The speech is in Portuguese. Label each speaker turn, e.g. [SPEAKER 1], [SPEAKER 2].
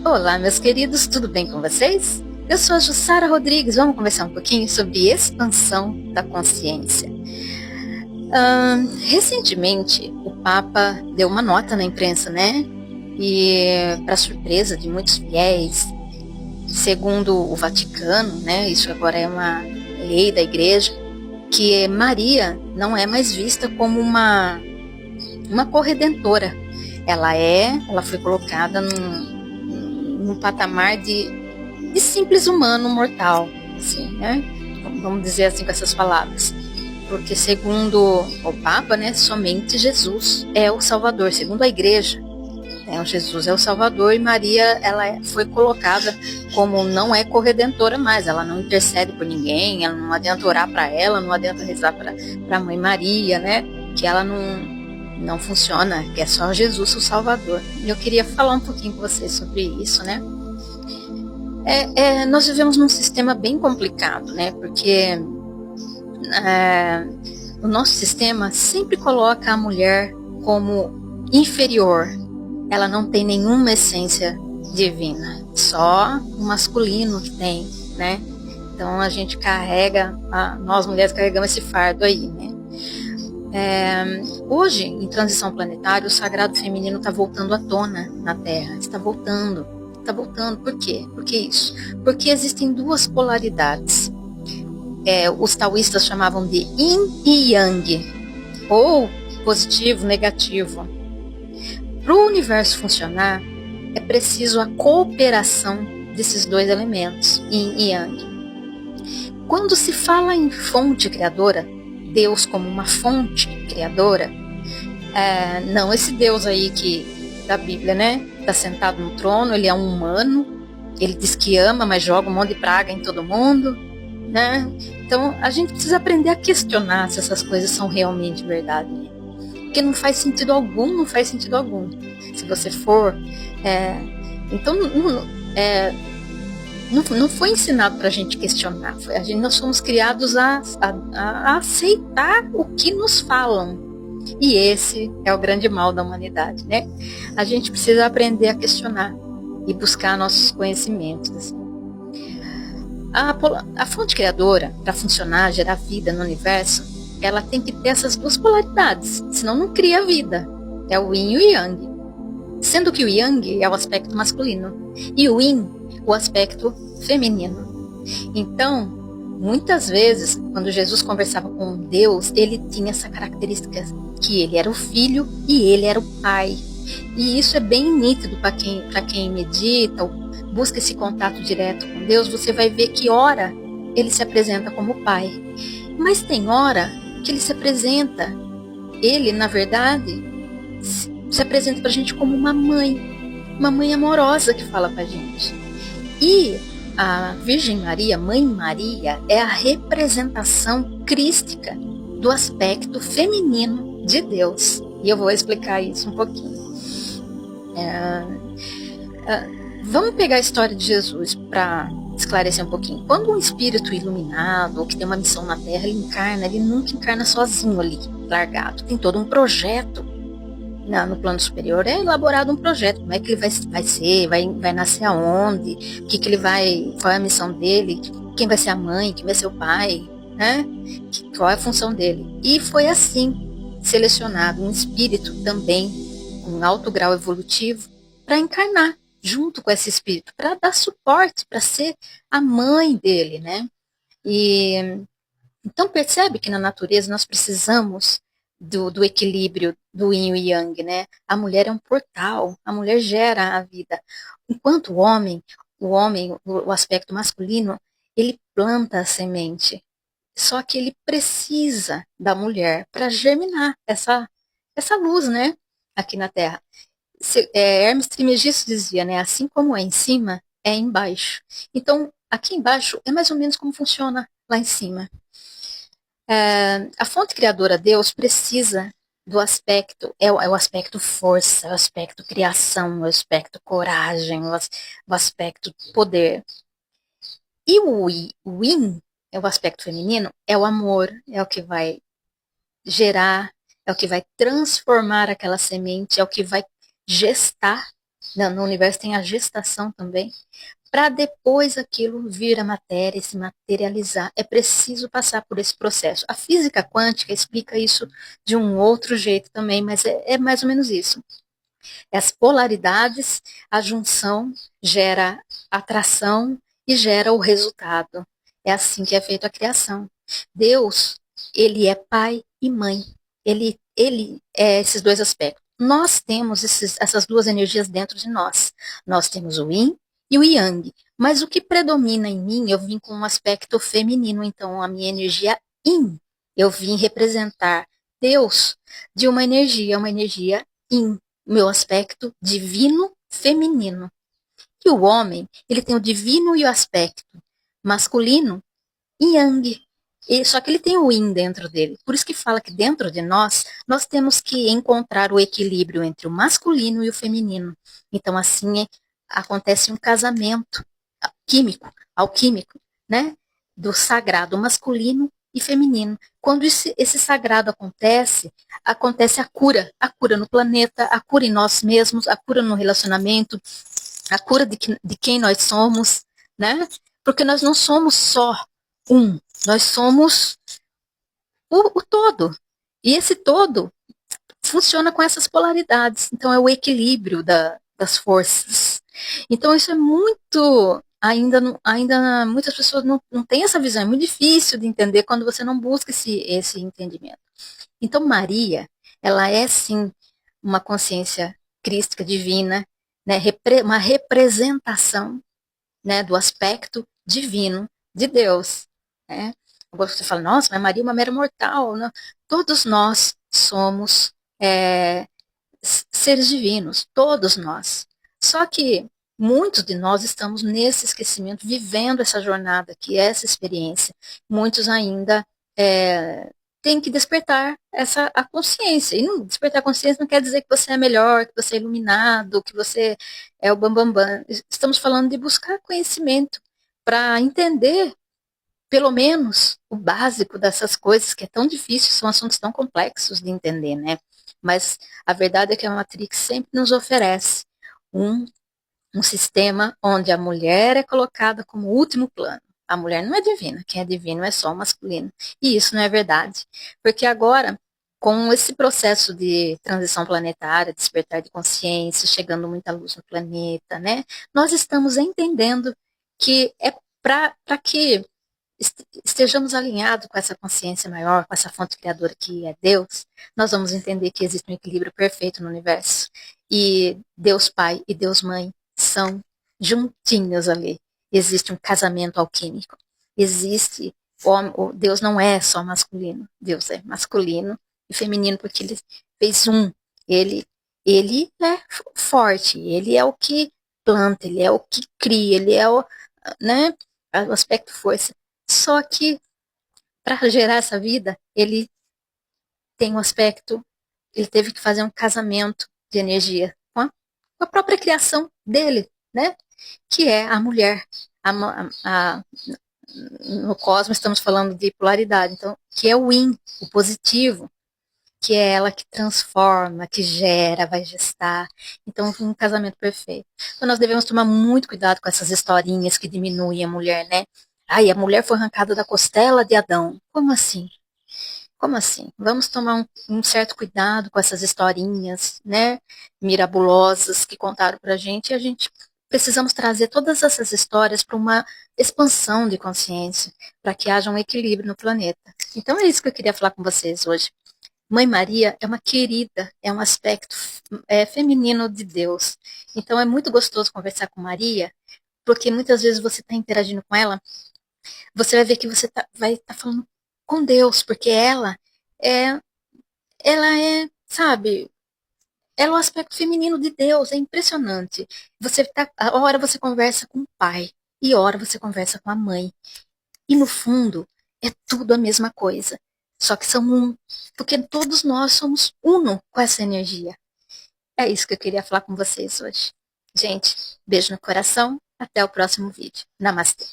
[SPEAKER 1] Olá, meus queridos, tudo bem com vocês? Eu sou a Jussara Rodrigues, vamos conversar um pouquinho sobre expansão da consciência. Recentemente, o Papa deu uma nota na imprensa, né? E, para surpresa de muitos fiéis, segundo o Vaticano, né? Isso agora é uma lei da Igreja, que Maria não é mais vista como uma corredentora. Ela foi colocada num patamar de simples humano mortal, assim, né? Vamos dizer assim com essas palavras. Porque segundo o Papa, né, somente Jesus é o Salvador. Segundo a Igreja, né, Jesus é o Salvador e Maria ela foi colocada como não é corredentora mais. Ela não intercede por ninguém, ela não adianta orar para ela, não adianta rezar para a Mãe Maria, né? Que ela não funciona, que é só Jesus o Salvador. E eu queria falar um pouquinho com vocês sobre isso, né? Nós vivemos num sistema bem complicado, né? Porque o nosso sistema sempre coloca a mulher como inferior. Ela não tem nenhuma essência divina, só o masculino que tem, né? Então a gente nós mulheres carregamos esse fardo aí, né? Hoje, em transição planetária, o sagrado feminino está voltando à tona na Terra. Está voltando. Por quê? Por que isso? Porque existem duas polaridades. Os taoístas chamavam de yin e yang, ou positivo, negativo. Para o universo funcionar, é preciso a cooperação desses dois elementos, yin e yang. Quando se fala em fonte criadora, Deus como uma fonte criadora, não esse Deus aí da Bíblia, né? Está sentado no trono, ele é um humano, ele diz que ama, mas joga um monte de praga em todo mundo, né? Então a gente precisa aprender a questionar se essas coisas são realmente verdade, né? Porque não faz sentido algum. Se você for, então não foi ensinado para a gente questionar. Nós fomos criados a aceitar o que nos falam. E esse é o grande mal da humanidade, né? A gente precisa aprender a questionar e buscar nossos conhecimentos. Assim. A fonte criadora, para funcionar, gerar vida no universo, ela tem que ter essas duas polaridades, senão não cria vida. É o yin e o yang. Sendo que o yang é o aspecto masculino e o yin o aspecto feminino. Então, muitas vezes, quando Jesus conversava com Deus, ele tinha essa característica que ele era o filho e ele era o pai. E isso é bem nítido para quem medita ou busca esse contato direto com Deus. Você vai ver que ora ele se apresenta como pai, mas tem hora que ele na verdade se apresenta para a gente como uma mãe amorosa que fala para a gente. E a Virgem Maria, Mãe Maria, é a representação crística do aspecto feminino de Deus. E eu vou explicar isso um pouquinho. Vamos pegar a história de Jesus para esclarecer um pouquinho. Quando um espírito iluminado, ou que tem uma missão na Terra, ele nunca encarna sozinho ali, largado. Tem todo um projeto. No plano superior é elaborado um projeto, como é que ele vai nascer aonde, qual é a missão dele, quem vai ser a mãe, quem vai ser o pai, né? Qual é a função dele. E foi assim selecionado um espírito também, com alto grau evolutivo, para encarnar junto com esse espírito, para dar suporte, para ser a mãe dele, né? E então percebe que na natureza nós precisamos do equilíbrio do yin e yang, né? A mulher é um portal, a mulher gera a vida. Enquanto o aspecto masculino, ele planta a semente. Só que ele precisa da mulher para germinar essa luz, né? Aqui na Terra. Hermes Trismegisto dizia, né? Assim como é em cima, é embaixo. Então, aqui embaixo é mais ou menos como funciona lá em cima. A fonte criadora Deus precisa do aspecto, é o aspecto força, é o aspecto criação, é o aspecto coragem, o aspecto poder. E o yin, é o aspecto feminino, é o amor, é o que vai gerar, é o que vai transformar aquela semente, é o que vai gestar No universo tem a gestação também, para depois aquilo vir a matéria e se materializar. É preciso passar por esse processo. A física quântica explica isso de um outro jeito também, mas é mais ou menos isso. As polaridades, a junção gera atração e gera o resultado. É assim que é feita a criação. Deus, ele é pai e mãe. Ele é esses dois aspectos. Nós temos essas duas energias dentro de nós. Nós temos o yin e o yang. Mas o que predomina em mim, eu vim com um aspecto feminino, então a minha energia yin. Eu vim representar Deus de uma energia yin, meu aspecto divino feminino. E o homem, ele tem o divino e o aspecto masculino e yang. Só que ele tem o yin dentro dele. Por isso que fala que dentro de nós temos que encontrar o equilíbrio entre o masculino e o feminino. Então, assim, acontece um casamento alquímico, né? Do sagrado masculino e feminino. Quando esse sagrado acontece a cura no planeta, a cura em nós mesmos, a cura no relacionamento, a cura de quem nós somos, né? Porque nós não somos só um, nós somos o todo. E esse todo funciona com essas polaridades. Então é o equilíbrio das forças. Então isso é muito. Ainda muitas pessoas não têm essa visão, é muito difícil de entender quando você não busca esse entendimento. Então Maria, ela é sim uma consciência crística divina, né, uma representação, né, do aspecto divino de Deus. Né? Agora você fala, nossa, mas Maria é uma mera mortal. Não? Todos nós somos seres divinos, todos nós. Só que muitos de nós estamos nesse esquecimento, vivendo essa jornada aqui, essa experiência. Muitos ainda têm que despertar a consciência. E não, despertar a consciência não quer dizer que você é melhor, que você é iluminado, que você é o bambambam. Bam, bam. Estamos falando de buscar conhecimento para entender, pelo menos, o básico dessas coisas, que é tão difícil, são assuntos tão complexos de entender, né? Mas a verdade é que a Matrix sempre nos oferece um, um sistema onde a mulher é colocada como último plano. A mulher não é divina, quem é divino é só o masculino. E isso não é verdade. Porque agora, com esse processo de transição planetária, despertar de consciência, chegando muita luz no planeta, né? Nós estamos entendendo que é para que estejamos alinhados com essa consciência maior, com essa fonte criadora que é Deus, nós vamos entender que existe um equilíbrio perfeito no universo. E Deus Pai e Deus Mãe são juntinhos ali. Existe um casamento alquímico. Existe. Deus não é só masculino. Deus é masculino e feminino porque ele fez um. Ele é forte. Ele é o que planta. Ele é o que cria. Ele é o, né, o aspecto força. Só que, para gerar essa vida, ele tem um aspecto, ele teve que fazer um casamento de energia com a própria criação dele, né? Que é a mulher. No cosmos estamos falando de polaridade, então, que é o yin, o positivo, que é ela que transforma, que gera, vai gestar. Então, um casamento perfeito. Então, nós devemos tomar muito cuidado com essas historinhas que diminuem a mulher, né? Ai, a mulher foi arrancada da costela de Adão. Como assim? Como assim? Vamos tomar um certo cuidado com essas historinhas, né? Mirabulosas que contaram pra gente. E a gente precisamos trazer todas essas histórias para uma expansão de consciência, para que haja um equilíbrio no planeta. Então, é isso que eu queria falar com vocês hoje. Mãe Maria é uma querida, é um aspecto feminino de Deus. Então, é muito gostoso conversar com Maria, porque muitas vezes você está interagindo com ela, você vai ver que você vai estar falando com Deus, porque é, ela é, sabe, ela é o aspecto feminino de Deus, é impressionante. A hora você conversa com o pai, e a hora você conversa com a mãe. E no fundo, é tudo a mesma coisa. Só que são um, porque todos nós somos uno com essa energia. É isso que eu queria falar com vocês hoje. Gente, beijo no coração, até o próximo vídeo. Namastê.